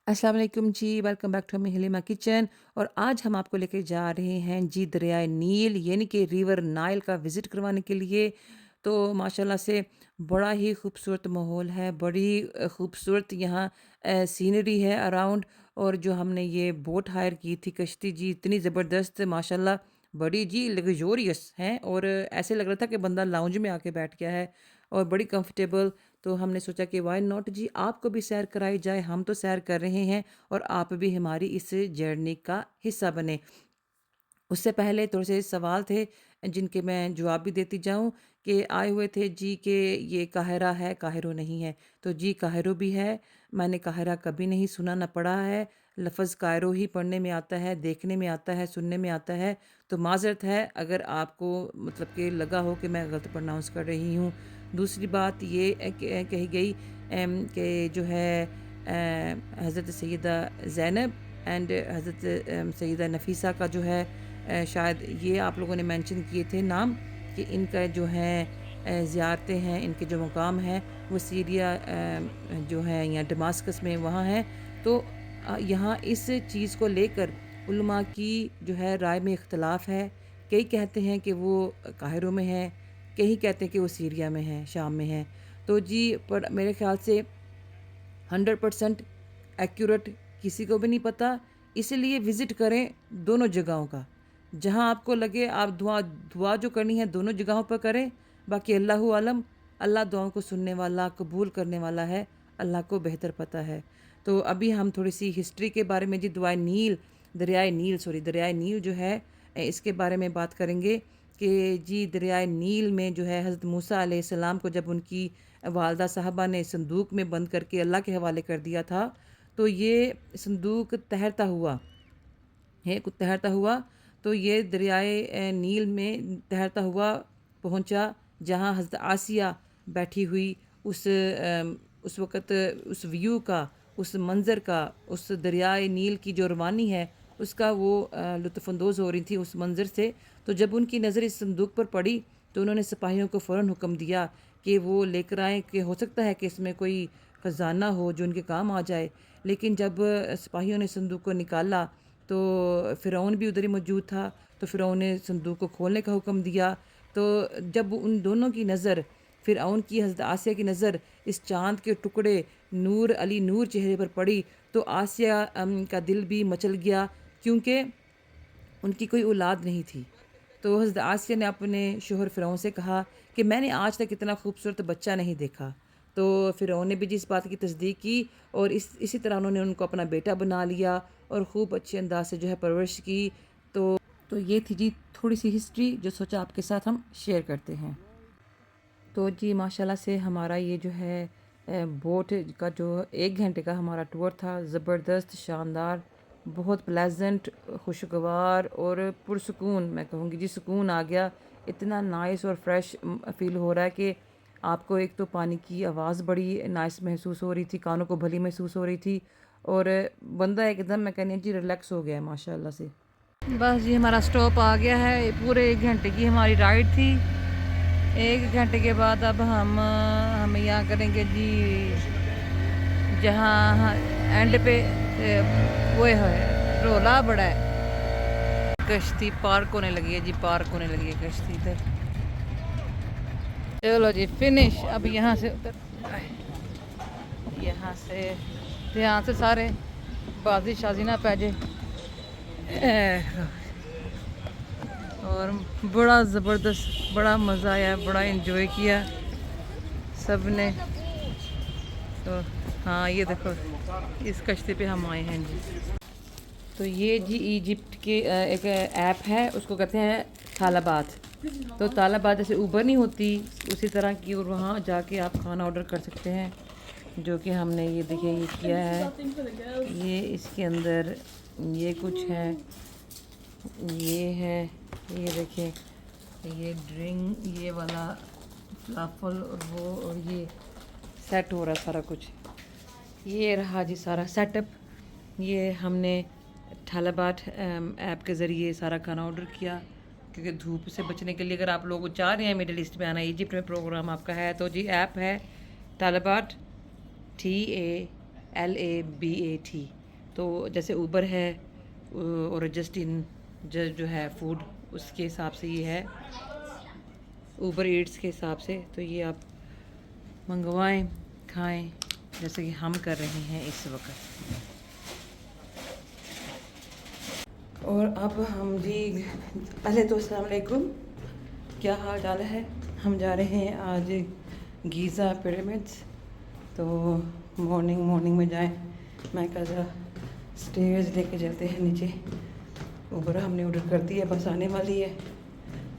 अस्सलाम वालेकुम जी, welcome back to me Halima kitchen. और आज हम आपको लेके जा रहे हैं जी दरियाए नील यानी कि रिवर नाइल का विज़िट करवाने के लिए। तो माशाल्लाह से बड़ा ही खूबसूरत माहौल है, बड़ी खूबसूरत यहाँ सीनरी है अराउंड। और जो हमने ये बोट हायर की थी कश्ती जी, इतनी ज़बरदस्त माशाल्लाह, बड़ी जी लग्जूरियस है। और ऐसे लग रहा था कि बंदा लाउंज में आके बैठ गया है और बड़ी कंफर्टेबल। तो हमने सोचा कि व्हाई नॉट जी, आपको भी सैर कराई जाए। हम तो सैर कर रहे हैं और आप भी हमारी इस जर्नी का हिस्सा बने। उससे पहले थोड़े से सवाल थे जिनके मैं जवाब भी देती जाऊँ। कि आए हुए थे जी कि ये काहिरा है, काहिरो नहीं है। तो जी काहिरो भी है। मैंने काहिरा कभी नहीं सुना ना पढ़ा है। लफ़्ज़ कायरो ही पढ़ने में आता है, देखने में आता है, सुनने में आता है। तो माज़रत है अगर आपको मतलब कि लगा हो कि मैं गलत प्रोनाउंस कर रही हूँ। दूसरी बात ये कही गई कि जो है हज़रत सैयदा ज़ैनब एंड हज़रत सैयदा नफ़ीसा का जो है शायद ये आप लोगों ने मेंशन किए थे नाम, कि इनका जो है ज़ियारतें हैं, इनके जो मुकाम हैं वो सीरिया जो है या दमास्कस में वहाँ हैं। तो यहाँ इस चीज़ को लेकर उलमा की जो है राय में इख्तलाफ है। कई कहते हैं कि वो काहिरो में है, कई कहते हैं कि वो सीरिया में है, शाम में है। तो जी पर मेरे ख़्याल से 100% एक्यूरेट किसी को भी नहीं पता। इसीलिए विज़िट करें दोनों जगहों का। जहाँ आपको लगे आप दुआ दुआ जो करनी है दोनों जगहों पर करें। बाकी अल्लाहु आलम, अल्लाह दुआओं को सुनने वाला, कबूल करने वाला है, अल्लाह को बेहतर पता है। तो अभी हम थोड़ी-सी हिस्ट्री के बारे में जी दरियाए नील जो है इसके बारे में बात करेंगे। कि जी दरियाए नील में जो है हज़रत मूसा अलैहिस्सलाम को जब उनकी वालदा साहबा ने संदूक में बंद करके अल्लाह के हवाले कर दिया था, तो ये संदूक तैरता हुआ तैरता हुआ, तो ये दरियाए नील में तैरता हुआ पहुंचा जहां हज़रत आसिया बैठी हुई उस वक़्त उस व्यू का, उस मंज़र का, उस दरियाए नील की जो रवानी है उसका वो लुत्फ़अंदोज़ हो रही थी उस मंज़र से। तो जब उनकी नज़र इस संदूक पर पड़ी तो उन्होंने सिपाहियों को फ़ौरन हुक्म दिया कि वो लेकर आएँ, कि हो सकता है कि इसमें कोई ख़जाना हो जो उनके काम आ जाए। लेकिन जब सिपाहियों ने संदूक को निकाला तो फ़िरौन भी उधर ही मौजूद था। तो फ़िरौन ने संदूक को खोलने का हुक्म दिया। तो जब उन दोनों की नज़र, फ़िरऔन की, हज़रत आसिया की नज़र इस चाँद के टुकड़े नूर अली नूर चेहरे पर पड़ी तो आसिया का दिल भी मचल गया, क्योंकि उनकी कोई औलाद नहीं थी। तो हज़रत आसिया ने अपने शौहर फ़िरौन से कहा कि मैंने आज तक इतना खूबसूरत बच्चा नहीं देखा। तो फ़िरौन ने भी जिस बात की तस्दीक की और इसी तरह उन्होंने उनको अपना बेटा बना लिया और खूब अच्छे अंदाज से जो है परवरिश की। तो ये थी जी थोड़ी-सी हिस्ट्री जो सोचा आपके साथ हम शेयर करते हैं। तो जी माशाल्लाह से हमारा ये जो है बोट का जो 1 घंटे का हमारा टूर था, ज़बरदस्त, शानदार, बहुत प्लेज़ेंट, खुशगवार और पुरसुकून, मैं कहूँगी जी सुकून आ गया। इतना नाइस और फ्रेश फ़ील हो रहा है कि आपको एक तो पानी की आवाज़ बड़ी नाइस महसूस हो रही थी, कानों को भली महसूस हो रही थी और बंदा एकदम मैं कहनी जी रिलैक्स हो गया है माशाल्लाह से। बस जी हमारा स्टॉप आ गया है। पूरे 1 घंटे की हमारी राइड थी। 1 घंटे के बाद अब हम यहाँ करेंगे जी जहाँ एंड पे वो है रोला बड़ा है। कश्ती पार्क होने लगी है जी, पार्क होने लगी है कश्ती इधर। चलो जी फिनिश। अब यहाँ से उतर, यहाँ से ध्यान से सारे बाजी शाजी ना पै जाए। और बड़ा ज़बरदस्त, बड़ा मज़ा आया, बड़ा इन्जॉय किया सब ने। तो हाँ ये देखो इस कश्ती पे हम आए हैं जी। तो ये जी इजिप्ट के एक ऐप है, उसको कहते हैं थालाबात। तो तालाबात जैसे ऊबर नहीं होती उसी तरह की, और वहाँ जाके आप खाना ऑर्डर कर सकते हैं, जो कि हमने ये देखिए ये किया है। ये इसके अंदर ये कुछ है, ये है, ये देखिए ये ड्रिंक, ये वाला फ्लाफल और वो, और ये सेट हो रहा सारा कुछ। ये रहा जी सारा सेटअप। ये हमने ठालाबाट ऐप के ज़रिए सारा खाना ऑर्डर किया, क्योंकि धूप से बचने के लिए अगर आप लोग चाह रहे हैं मिडिल ईस्ट में आना, इजिप्ट में प्रोग्राम आपका है, तो जी ऐप है ठालाबाट, TALABAT। LABAT। तो जैसे ऊबर है और जस्ट इन जो है फूड, उसके हिसाब से ये है, ऊबर ईट्स के हिसाब से। तो ये आप मंगवाएं, खाएं, जैसे कि हम कर रहे हैं इस वक्त। और अब हम जी, पहले तो अस्सलाम वालेकुम, क्या हाल चाल है। हम जा रहे हैं आज गीज़ा पिरामिड्स। तो मॉर्निंग में जाएं, मैं कहा स्टेयर्स लेके जाते हैं नीचे। ऊबर हमने ऑर्डर कर दी है, बस आने वाली है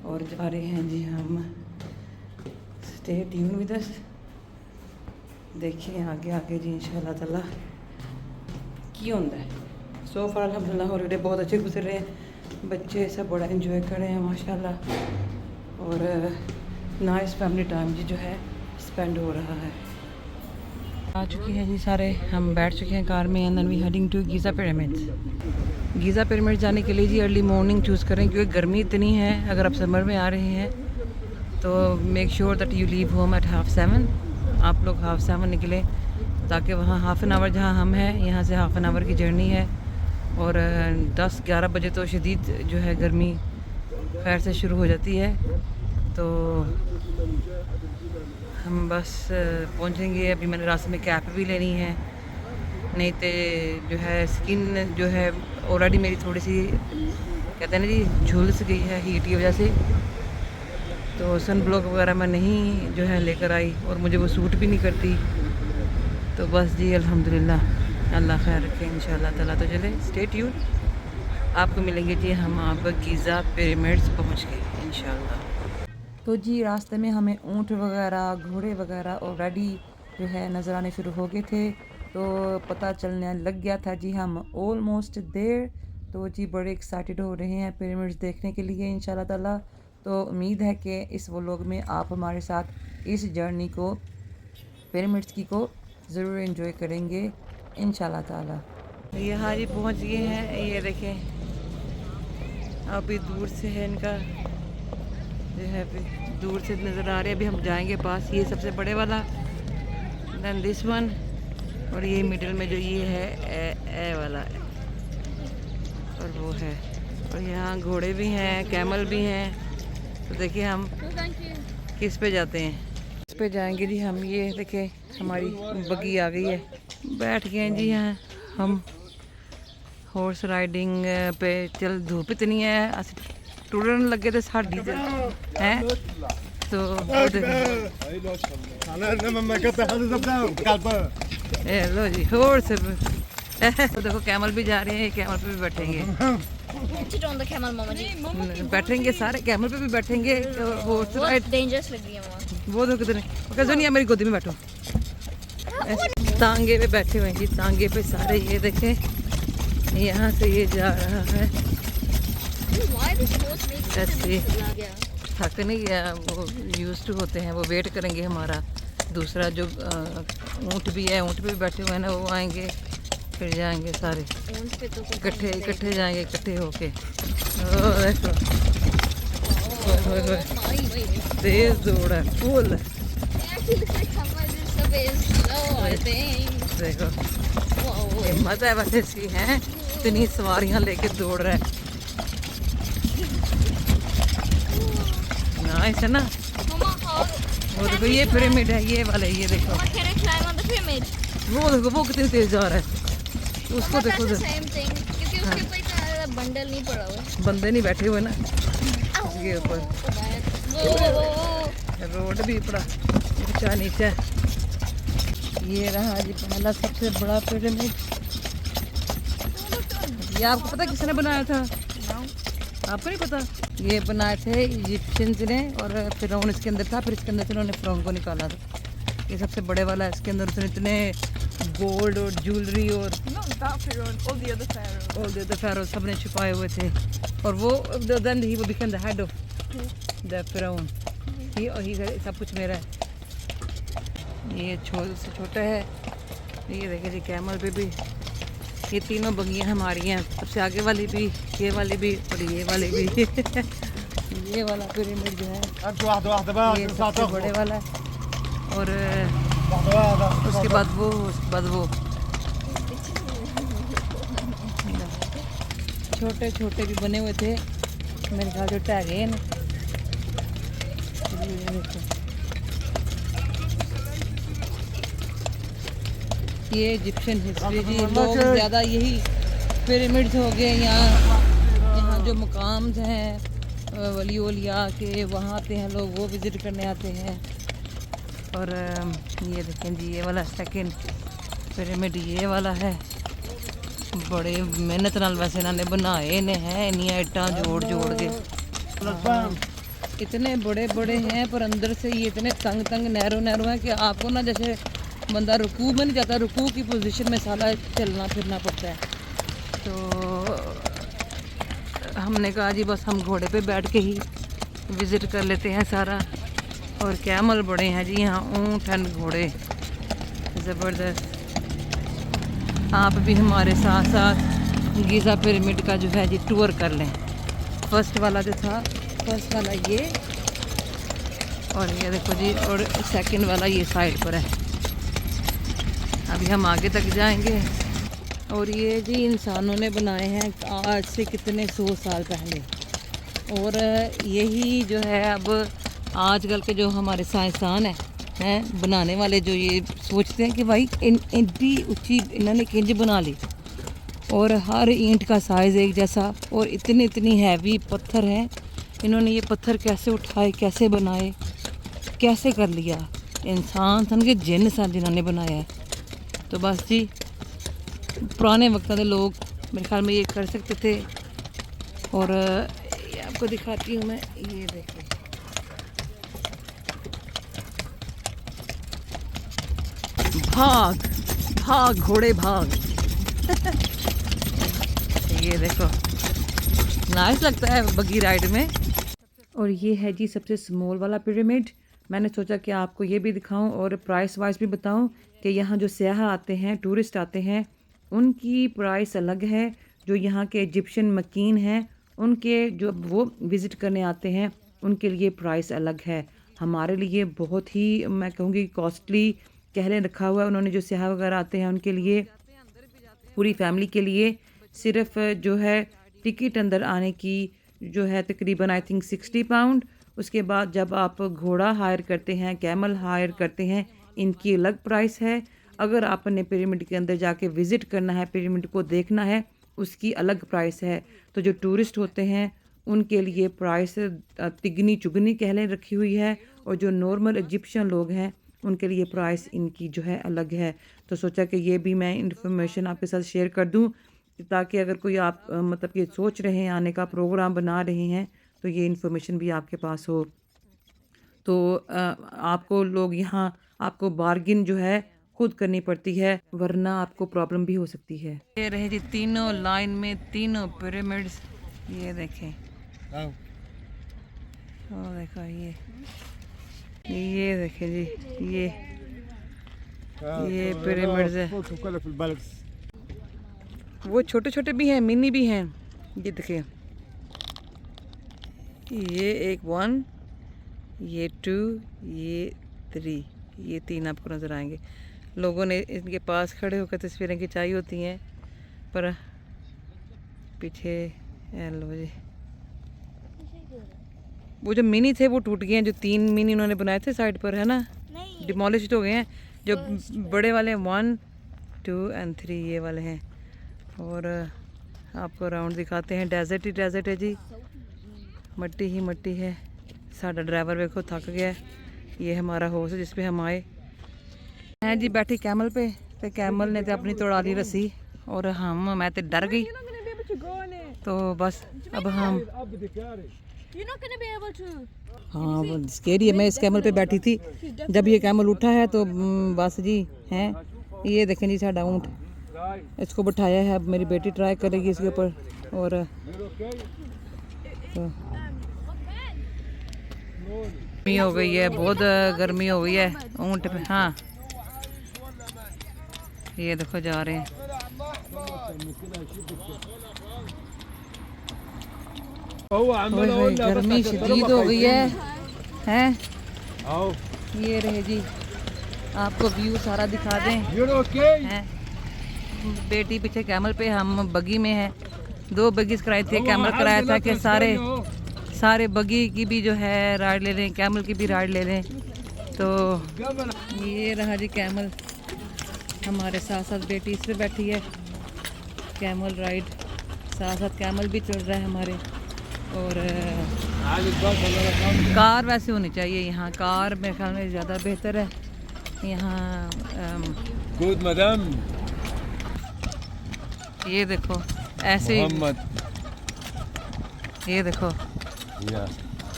और जा रहे हैं जी हम। स्टे ट्यून विद अस, देखिए आगे जी इंशाल्लाह ताला की होता है। सो फार अल्हम्दुलिल्लाह हॉलीडे बहुत अच्छे गुजर रहे हैं, बच्चे सब बड़ा एंजॉय कर रहे हैं माशाल्लाह। और नाइस फैमिली टाइम जी जो है स्पेंड हो रहा है। आ चुके हैं जी सारे, हम बैठ चुके हैं कार में। And then we heading to Giza pyramids. Giza pyramid जाने के लिए जी अर्ली मॉर्निंग चूज़ करें, क्योंकि गर्मी इतनी है। अगर आप समर में आ रहे हैं तो make sure that you leave home at 7:30। आप लोग 7:30 निकलें, ताकि वहाँ हाफ़ एन आवर जहाँ हम हैं, यहाँ से हाफ़ एन आवर की जर्नी है। और 10-11 बजे तो शदीद जो है गर्मी खैर से शुरू हो जाती है। तो हम बस पहुँचेंगे। अभी मैंने रास्ते में कैप भी लेनी है, नहीं तो जो है स्किन जो है ऑलरेडी मेरी थोड़ी सी कहते हैं ना जी झुलस गई है हीट की वजह से। तो सन ब्लॉक वगैरह मैं नहीं जो है लेकर आई, और मुझे वो सूट भी नहीं करती। तो बस जी अल्हम्दुलिल्लाह, अल्लाह खैर रखे इंशाल्लाह ताला। तो चले स्टे ट्यून, आपको मिलेंगे जी हम आप गीज़ा पिरामिड्स पहुंच गए इंशाल्लाह। तो जी रास्ते में हमें ऊँट वगैरह, घोड़े वगैरह ऑलरेडी जो है नज़र आने शुरू हो गए थे। तो पता चलने लग गया था जी हम ऑलमोस्ट देर। तो जी बड़े एक्साइटेड हो रहे हैं पिरामिड्स देखने के लिए इंशाल्लाह ताला। तो उम्मीद है कि इस व्लॉग में आप हमारे साथ इस जर्नी को, पिरामिड्स की को ज़रूर एंजॉय करेंगे इंशाल्लाह ताला। यहाँ जी पहुँच गए हैं, ये देखें अभी दूर से है इनका जो है, अभी दूर से नज़र आ रहे हैं। अभी हम जाएंगे पास, ये सबसे बड़े वाला, देन दिस वन, और ये मिडिल में जो ये है ए वाला, और वो है। और यहाँ घोड़े भी हैं, कैमल भी हैं। तो देखिए हम किस पे जाते हैं, इस पे जाएंगे जी हम। ये देखिए हमारी बग्गी आ गई है, बैठ गए हैं जी यहाँ हम हॉर्स राइडिंग पे। चल धूप इतनी है, अस टुरन लगे तो साड़ी हैं। तो लो जी हॉर्स, तो देखो कैमल भी जा रहे हैं, कैमल पे भी बैठेंगे। बैठेंगे सारे कैमल पे भी बैठेंगे। हॉर्स राइड डेंजरस लग रही है मम्मा। वो तो कितने नहीं, मेरी गोदी में बैठो। तांगे पे बैठे हुए हैं जी, तांगे पे सारे। ये देखें यहाँ से ये जा रहा है ऐसे, थक नहीं गया, वो यूज्ड टू होते हैं, वो वेट करेंगे हमारा। दूसरा जो ऊँट भी है, ऊँट पे भी बैठे हुए हैं ना, वो आएंगे फिर जाएंगे सारे इकट्ठे जाएंगे, इकट्ठे होके। तेज दौड़ है फुल, देखो हिम्मत है बस इसकी, हैं इतनी सवारियां लेके दौड़ रहा है ना, ऐसा ना। वो देखो ये पिरामिड है, ये वाला, ये देखो वो देखो वो कितनी तेज जा रहा है। उसको देखो बंडल नहीं पड़ा हुआ, बंदे नहीं बैठे हुए ना इसके ऊपर। रोड भी पड़ा ऊंचा नीचा। ये रहा जी पहला सबसे बड़ा पिरामिड। ये आपको पता किसने बनाया था? आपको नहीं पता? ये बनाए थे इजिप्शियंस ने, और फिरौन इसके अंदर था, फिर इसके अंदर से उन्होंने फिरौन को निकाला था। ये सबसे बड़े वाला है, इसके अंदर इतने गोल्ड और ज्वेलरी और all the other pharaohs सब ने छुपाए हुए थे। और वो then he became the head of the pharaoh। ही सब कुछ मेरा है। ये से छोटा है। ये देखिए जी कैमल पे भी, ये तीनों बगियाँ हमारी हैं, सबसे आगे वाली भी, ये वाली भी, और ये वाली भी। ये वाला पिरामिड जो है ये सबसे बड़े वाला है। और उसके बाद वो छोटे छोटे भी बने हुए थे, मेरे ख्याल से ढह गए ना। ये देखो, ये इजिप्शियन हिस्ट्री जी। लोग ज़्यादा यही पिरामिड्स हो गए यहाँ जो मुकाम हैं वली औलिया के, वहाँ आते हैं लोग, वो विज़िट करने आते हैं। और ये देखें जी, ये वाला सेकंड पिरामिड ये वाला है। बड़े मेहनत नाल वैसे इन्होंने बनाए ने हैं, इन्नियां ईंटां जोड़ जोड़ के। इतने बड़े बड़े हैं पर अंदर से ये इतने तंग तंग नैरो नैरो हैं कि आपको ना जैसे बंदा रुकू में नहीं जाता, रुकू की पोजीशन में साला चलना फिरना पड़ता है। तो हमने कहा जी बस हम घोड़े पे बैठ के ही विज़िट कर लेते हैं सारा। और कैमल बड़े हैं जी यहाँ, ऊँट एंड घोड़े, ज़बरदस्त। आप भी हमारे साथ साथ गीज़ा पिरामिड का जो है जी टूर कर लें। फर्स्ट वाला जो था, फर्स्ट वाला ये, और ये देखो जी, और सेकंड वाला ये साइड पर है। अभी हम आगे तक जाएंगे। और ये जी इंसानों ने बनाए हैं आज से कितने 100 साल पहले। और यही जो है अब आजकल के जो हमारे साइंसदान हैं बनाने वाले, जो ये सोचते हैं कि भाई इतनी ऊंची इन्होंने किंज बना ली, और हर ईंट का साइज़ एक जैसा, और इतनी इतनी हैवी पत्थर हैं। इन्होंने ये पत्थर कैसे उठाए, कैसे बनाए, कैसे कर लिया? इंसान सन के जिन सन जिन्होंने बनाया है। तो बस जी पुराने वक्त के लोग मेरे ख्याल में ये कर सकते थे। और ये आपको दिखाती हूँ मैं, ये देखिए भाग भाग घोड़े भाग। ये देखो नाइस लगता है बगी राइड में। और ये है जी सबसे स्मॉल वाला पिरामिड। मैंने सोचा कि आपको ये भी दिखाऊं और प्राइस वाइज भी बताऊं कि यहाँ जो सयाह आते हैं, टूरिस्ट आते हैं, उनकी प्राइस अलग है। जो यहाँ के इजिप्शियन मकीन हैं, उनके जो वो विज़िट करने आते हैं, उनके लिए प्राइस अलग है। हमारे लिए बहुत ही, मैं कहूँगी, कॉस्टली कहने रखा हुआ है उन्होंने। जो सयाह वगैरह आते हैं उनके लिए, पूरी फैमिली के लिए सिर्फ जो है टिकट अंदर आने की जो है तकरीबन आई थिंक 60 पाउंड। उसके बाद जब आप घोड़ा हायर करते हैं, कैमल हायर करते हैं, इनकी अलग प्राइस है। अगर आपने पिरामिड के अंदर जाके विज़िट करना है, पिरामिड को देखना है, उसकी अलग प्राइस है। तो जो टूरिस्ट होते हैं उनके लिए प्राइस तिगनी चुगनी कहने रखी हुई है, और जो नॉर्मल इजिप्शियन लोग हैं उनके लिए प्राइस इनकी जो है अलग है। तो सोचा कि ये भी मैं इन्फॉर्मेशन आपके साथ शेयर कर दूं, ताकि अगर कोई आप मतलब कि सोच रहे हैं आने का, प्रोग्राम बना रहे हैं, तो ये इन्फॉर्मेशन भी आपके पास हो। तो आपको लोग यहाँ आपको बार्गिन जो है खुद करनी पड़ती है, वरना आपको प्रॉब्लम भी हो सकती है। ये रहे जी तीनों लाइन में तीनों पिरामिड्स। ये देखें, और देखो ये देखें जी, ये पिरामिड्स है। वो छोटे छोटे भी हैं, मिनी भी हैं। ये देखिए, ये एक 1, ये 2, ये 3, ये 3 आपको नज़र आएंगे। लोगों ने इनके पास खड़े होकर तस्वीरें खिंचाई होती हैं, पर पीछे लो जी, वो जो मिनी थे वो टूट गए हैं। जो 3 मिनी उन्होंने बनाए थे साइड पर, है ना, डिमोलिश्ड हो गए हैं। जो बड़े वाले 1, 2 एंड 3 ये वाले हैं। और आपको राउंड दिखाते हैं। डेजर्ट ही डेजर्ट है जी, मट्टी ही मट्टी है। साडा ड्राइवर देखो थक गया है। ये हमारा हॉर्स है जिस पे हम आए हैं जी, बैठी कैमल पे। तो कैमल ने तो अपनी तोड़ा ली रस्सी, और मैं तो डर गई। तो बस अब हम, हाँ वो स्केरी है। मैं इस कैमल पे बैठी थी, जब ये कैमल उठा है तो बस जी हैं। ये देखें जी साडा ऊँट, इसको बिठाया है। अब मेरी बेटी ट्राई करेगी इसके ऊपर। और तो गर्मी हो गई है, बहुत गर्मी हो गई है ऊँट पे। हाँ ये देखो जा रहे हैं। गर्मी शदीद हो गई है, हैं? ये रहे जी, आपको व्यू सारा दिखा दें। हैं? बेटी पीछे कैमल पे, हम बगी में हैं। 2 बगीज कराई थी, कैमल कराया था कि सारे बगी की भी जो है राइड ले लें, कैमल की भी राइड ले लें। तो ये रहा जी कैमल, हमारे साथ साथ बेटी इस पे बैठी है, कैमल राइड, साथ साथ कैमल भी चल रहा है हमारे। और कार वैसे होनी चाहिए यहाँ, कार मेरे ख्याल में ज़्यादा बेहतर है यहाँ। गुड मैडम, ये देखो ऐसे, ये देखो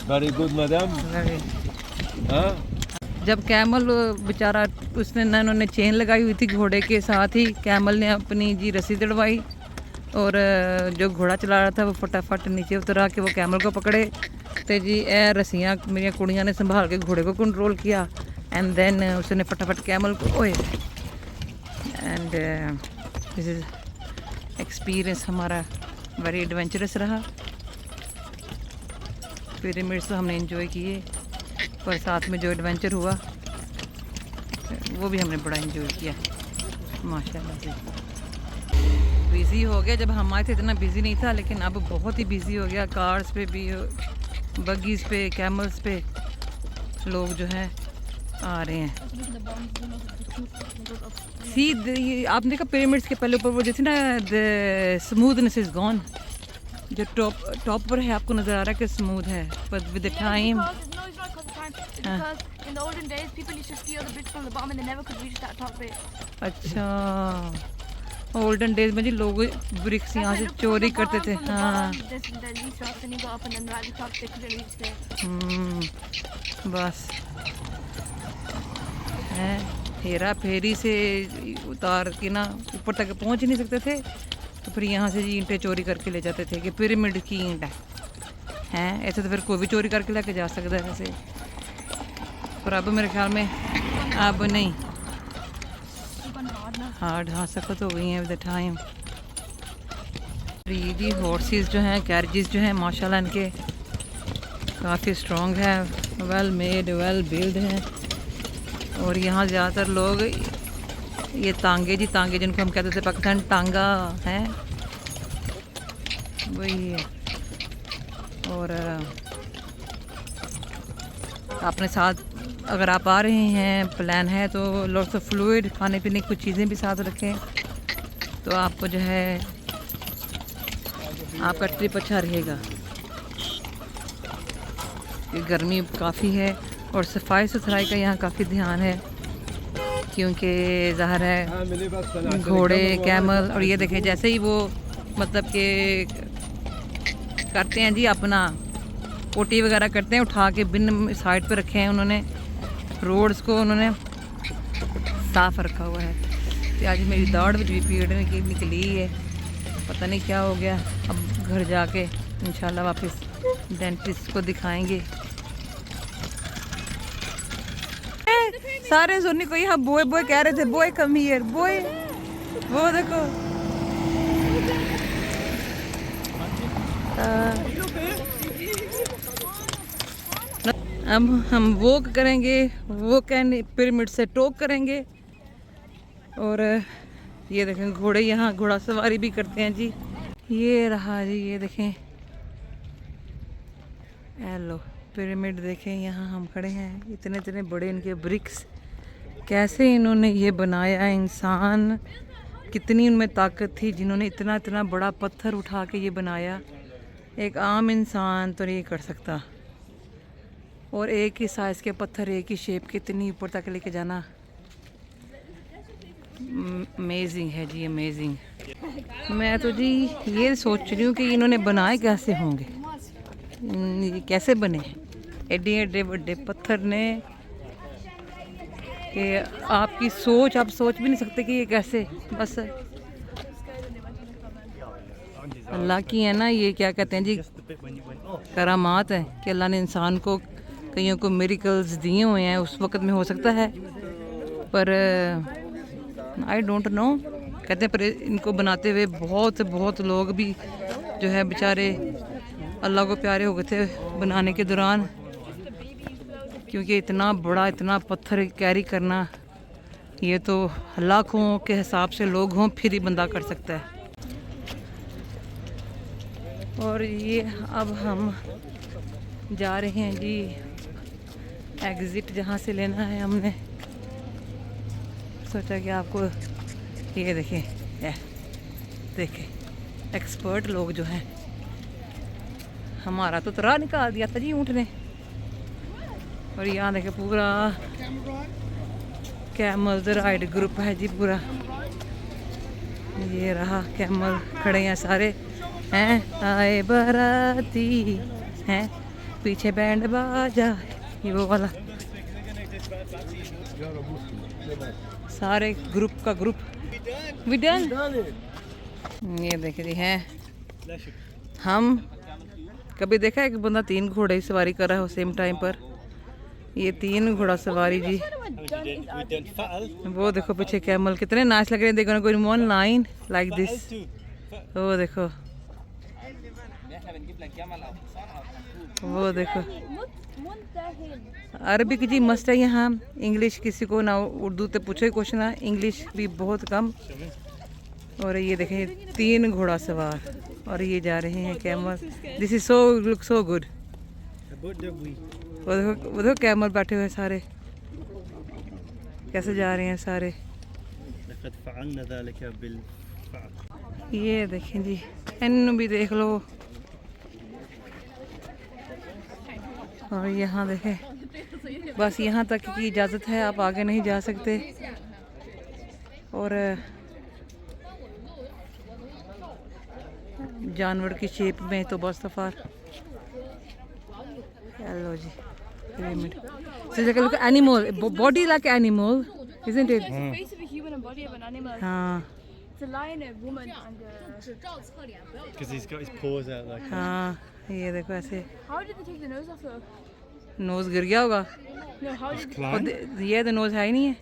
वेरी गुड मैडम। जब कैमल बेचारा उसने ना, उन्होंने चेन लगाई हुई थी घोड़े के साथ ही, कैमल ने अपनी जी रस्सी दड़वाई और जो घोड़ा चला रहा था वो फटाफट नीचे उतरा के वो कैमल को पकड़े। तो जी ए रस्सियाँ मेरी कुड़ियाँ ने संभाल के घोड़े को कंट्रोल किया एंड देन उसने फटाफट कैमल को ओए। एंड दिस इज़ एक्सपीरियंस हमारा वेरी एडवेंचरस रहा। पिरामिड्स तो हमने एंजॉय किए, पर साथ में जो एडवेंचर हुआ वो भी हमने बड़ा एंजॉय किया माशाल्लाह से। बिज़ी हो गया, जब हम आए थे इतना बिज़ी नहीं था, लेकिन अब बहुत ही बिज़ी हो गया। कार्स पे भी, बगीज़ पे, कैमल्स पे लोग जो है आ रहे हैं। सी आपने देखा पिरामिड्स के पहले ऊपर वो जैसे ना द स्मूथनेस इज़ गॉन, जो टॉप पर है आपको नज़र आ रहा है कि स्मूथ है, बट विद द टाइम। अच्छा, ओल्डन डेज में जी लोग ब्रिक्स यहाँ से चोरी करते थे। हाँ बस है, हेरा फेरी से उतार के ना ऊपर तक पहुँच ही नहीं सकते थे, तो फिर यहाँ से जी ईंटें चोरी करके ले जाते थे कि पिरामिड की ईंट है। ऐसे तो फिर कोई भी चोरी करके लेके जा सकता है ऐसे, पर अब मेरे ख्याल में अब नहीं, हार्ड, हाँ सख्त हो गई हैं विद द टाइम। जी हॉर्सेस जो हैं, कैरेजेस जो हैं माशाल्लाह इनके काफ़ी स्ट्रॉन्ग है, वेल मेड, वेल बिल्ड हैं। और यहाँ ज़्यादातर लोग ये तांगे जी, तांगे जिनको हम कहते थे पाकिस्तान टांगा हैं, वही है। और अपने साथ अगर आप आ रहे हैं, प्लान है तो लॉट्स ऑफ फ्लूइड, खाने पीने की कुछ चीज़ें भी साथ रखें, तो आपको जो है आपका ट्रिप अच्छा रहेगा। गर्मी काफ़ी है और सफाई सुथराई का यहाँ काफ़ी ध्यान है, क्योंकि ज़ाहिर है घोड़े, कैमल, और ये देखें जैसे ही वो मतलब कि करते हैं जी अपना पोटी वगैरह करते हैं, उठा के बिन साइड पे रखे हैं उन्होंने, रोड्स को उन्होंने साफ़ रखा हुआ है। तो आज मेरी दाढ़ भी पीड़ निकली है, पता नहीं क्या हो गया। अब घर जाके इंशाल्लाह वापस डेंटिस्ट को दिखाएंगे। सारे सुनने को यहाँ बॉय बॉय कह रहे थे, बॉय कम हियर बॉय, वो देखो अब हम वॉक करेंगे, वो कहने पिरामिड से टॉक करेंगे। और ये देखें घोड़े, यहाँ घोड़ा सवारी भी करते हैं जी। ये रहा जी, ये देखें हेलो पिरामिड देखें, यहाँ हम खड़े हैं, इतने इतने बड़े इनके ब्रिक्स, कैसे इन्होंने ये बनाया, इंसान कितनी उनमें ताकत थी जिन्होंने इतना इतना बड़ा पत्थर उठा के ये बनाया। एक आम इंसान तो नहीं कर सकता, और एक ही साइज़ के पत्थर, एक ही शेप के, इतनी ऊपर तक लेके जाना अमेजिंग है जी, अमेजिंग। मैं तो जी ये सोच रही हूँ कि इन्होंने बनाए कैसे होंगे, ये कैसे बने एडे एडे बड़े पत्थर ने, कि आपकी सोच, आप सोच भी नहीं सकते कि ये कैसे, बस अल्लाह की है ना, ये क्या कहते हैं जी, करामात है कि अल्लाह ने इंसान को, कईयों को मिरेकल्स दिए हुए हैं, उस वक़्त में हो सकता है, पर आई डोंट नो। कहते हैं पर इनको बनाते हुए बहुत बहुत लोग भी जो है बेचारे अल्लाह को प्यारे हो गए थे बनाने के दौरान, क्योंकि इतना बड़ा, इतना पत्थर कैरी करना, ये तो लाखों के हिसाब से लोग हों फिर ही बंदा कर सकता है। और ये अब हम जा रहे हैं जी एग्ज़िट जहाँ से लेना है। हमने सोचा कि आपको ये देखें एक्सपर्ट लोग जो हैं, हमारा तो राह निकाल दिया था जी ऊँट ने। और यहाँ देखें पूरा कैमल राइड ग्रुप है जी पूरा। ये रहा कैमल खड़े हैं सारे हैं, आए बाराती हैं, पीछे बैंड बाजा, ये वो वाला सारे ग्रुप का ग्रुप। We done? ये देख रही हैं हम। कभी देखा है कि बंदा 3 घोड़े की सवारी कर रहा है सेम टाइम पर? ये 3 घोड़ा सवारी जी। वो देखो पीछे कैमल कितने नाच लग रहे हैं। देखो कोई वन लाइन लाइक दिस। वो देखो वो देखो अरबिक जी मस्त है यहाँ। इंग्लिश किसी को ना उर्दू तो पूछो ही क्वेश्चन है, इंग्लिश भी बहुत कम। और ये देखें 3 घोड़ा सवार और ये जा रहे हैं camel. This is so look so good. वो देखो कैमल बैठे हुए सारे कैसे जा रहे हैं सारे। ये देखें जी इन भी देख लो। और यहाँ देखें बस यहाँ तक की इजाज़त है, आप आगे नहीं जा सकते। और जानवर की शेप में तो बस सफ़ार। हेलो जी animal body like animal isn't it? It's the face of a human and body of an animal. हाँ It's a lion, a woman, and Because he's got his paws out like हाँ ये देखो ऐसे। how did they take the nose off though? Nose गिर गया होगा। No, how did और ये तो नोज है ही नहीं है।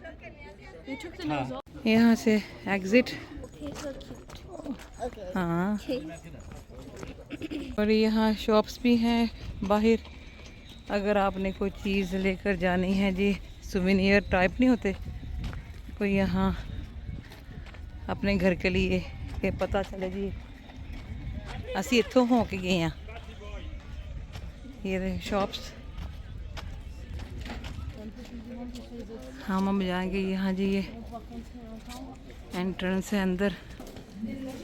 they took the nose off? यहाँ से एग्जिट। Okay, so cute. हाँ और यहाँ शॉप्स भी हैं बाहर। अगर आपने कोई चीज़ लेकर जानी है जी, सुवेनियर टाइप नहीं होते कोई, यहाँ अपने घर के लिए ये पता चले जी असी इत्थों हो के गए हैं। ये शॉप्स हम जाएंगे यहाँ जी। ये एंट्रेंस है अंदर,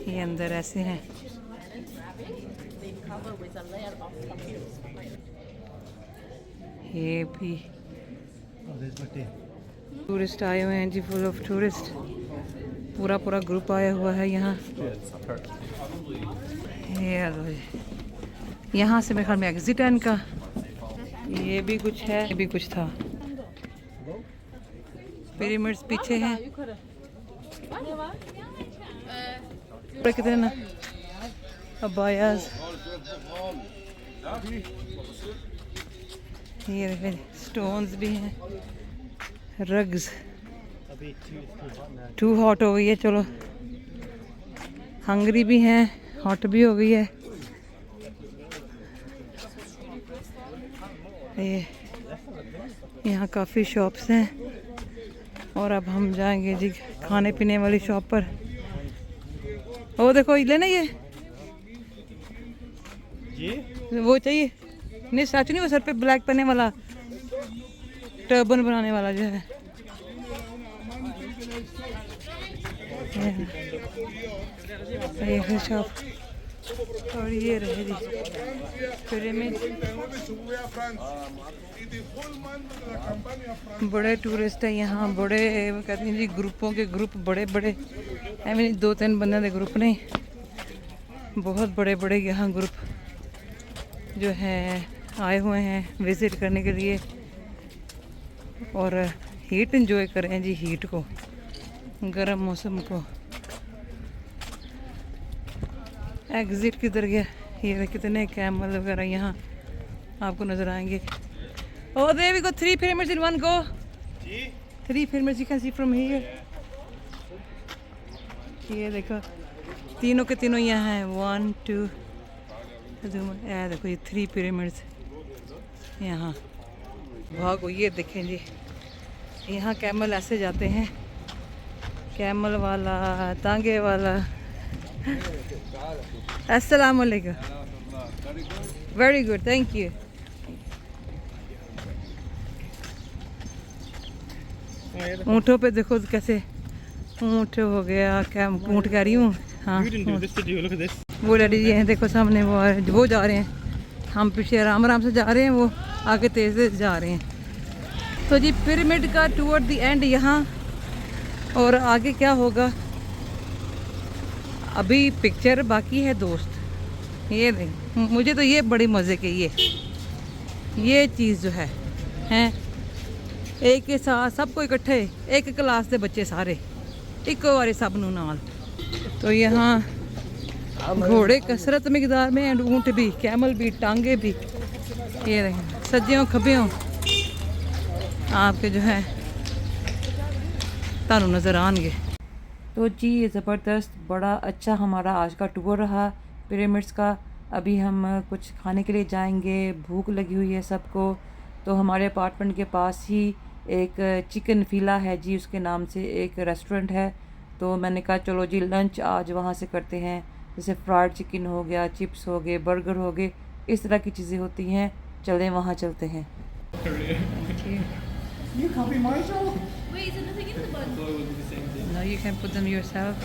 ये अंदर ऐसे हैं। ये भी टूरिस्ट आए हुए हैं जी, फुल ऑफ टूरिस्ट। पूरा पूरा ग्रुप आया हुआ है यहाँ। ये लो जी यहाँ से मेरे ख्याल में एग्जिट है इनका। ये भी कुछ है, ये भी कुछ था। पिरामिड्स पीछे हैं। कितने ना अबायास। ये देखिए स्टोन्स भी हैं, रग्स। टू हॉट हो गई है, चलो हंगरी भी हैं, हॉट भी हो गई है। ये यहाँ काफ़ी शॉप्स हैं। और अब हम जाएंगे जी खाने पीने वाली शॉप पर। वो देखो लेना ये वो चाहिए नहीं, सच नहीं, वो सर पे ब्लैक पहनने वाला टर्बन बनाने वाला जो है। ये शॉप। और ये रहे जी पिरामिड। बड़े टूरिस्ट है यहाँ, बड़े कहते हैं जी ग्रुपों के ग्रुप, बड़े बड़े एवं 2-3 बंदे के ग्रुप नहीं, बहुत बड़े बड़े यहाँ ग्रुप जो है आए हुए हैं विज़िट करने के लिए। और हीट एंजॉय कर रहे हैं जी, हीट को, गर्म मौसम को। एग्जिट किधर गया? ये कितने कैमल वगैरह यहाँ आपको नज़र आएंगे। Oh, there we go, 3 pyramids in one go. 3 pyramids you can see from here. ये देखो तीनों के तीनों यहाँ हैं। 1 2 देखो ये 3 pyramids यहाँ। भागो, ये देखें जी यहाँ कैमल ऐसे जाते हैं, कैमल वाला, तांगे वाला। अस्सलाम वालेकुम। Very good, thank you. ऊँटों पे देखो कैसे, ऊँट हो गया, क्या ऊँट कह रही हूँ, हाँ You didn't do this, did you? Look at this. वो डैडी जी हैं, देखो सामने वो जा रहे हैं, हम पीछे आराम आराम से जा रहे हैं, वो आगे तेज तेज जा रहे हैं। तो जी पिरामिड का टूवर्ड द एंड यहाँ, और आगे क्या होगा अभी पिक्चर बाकी है दोस्त। ये नहीं, मुझे तो ये बड़ी मज़े की ये चीज़ जो है हैं, एक के साथ सबको इकट्ठे, एक क्लास के बच्चे सारे इको बारे सब नू नाल। तो यहाँ घोड़े कसरत मिकदार में एंड ऊँट भी, कैमल भी, टांगे भी, ये रहे सज्जियों खब्बियों आपके जो है तानू नज़र आएंगे। तो जी ये ज़बरदस्त बड़ा अच्छा हमारा आज का टूर रहा पिरामिड्स का। अभी हम कुछ खाने के लिए जाएंगे, भूख लगी हुई है सबको। तो हमारे अपार्टमेंट के पास ही एक चिकन फिला है जी, उसके नाम से एक रेस्टोरेंट है। तो मैंने कहा चलो जी लंच आज वहाँ से करते हैं, जैसे फ्राइड चिकन हो गया, चिप्स हो गए, बर्गर हो गए, इस तरह की चीज़ें होती हैं। चलें वहाँ चलते हैं। You copy my job? Wait, is there nothing in the bun? No, you can put them yourself.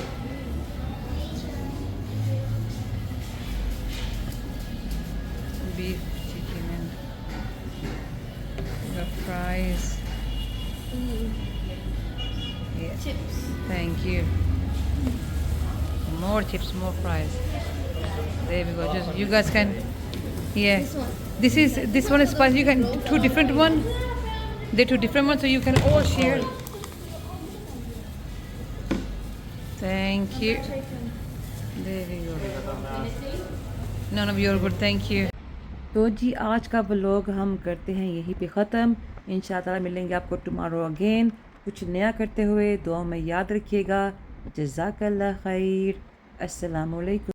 Beef, chicken and the fries. Yeah, Chips. thank you. More chips, more fries. There we go. Just you guys can. Yeah. This one is spicy. You can two different one. They're two different ones, so you can all share. Thank you. There we go. None of you are good. Thank you. तो जी आज का vlog हम करते हैं यहीं पे ख़त्म। इंशाअल्लाह मिलेंगे आपको टुमारो अगेन कुछ नया करते हुए। दुआ में याद रखिएगा। जज़ाकल्लाह खैर। अस्सलामु अलैकुम।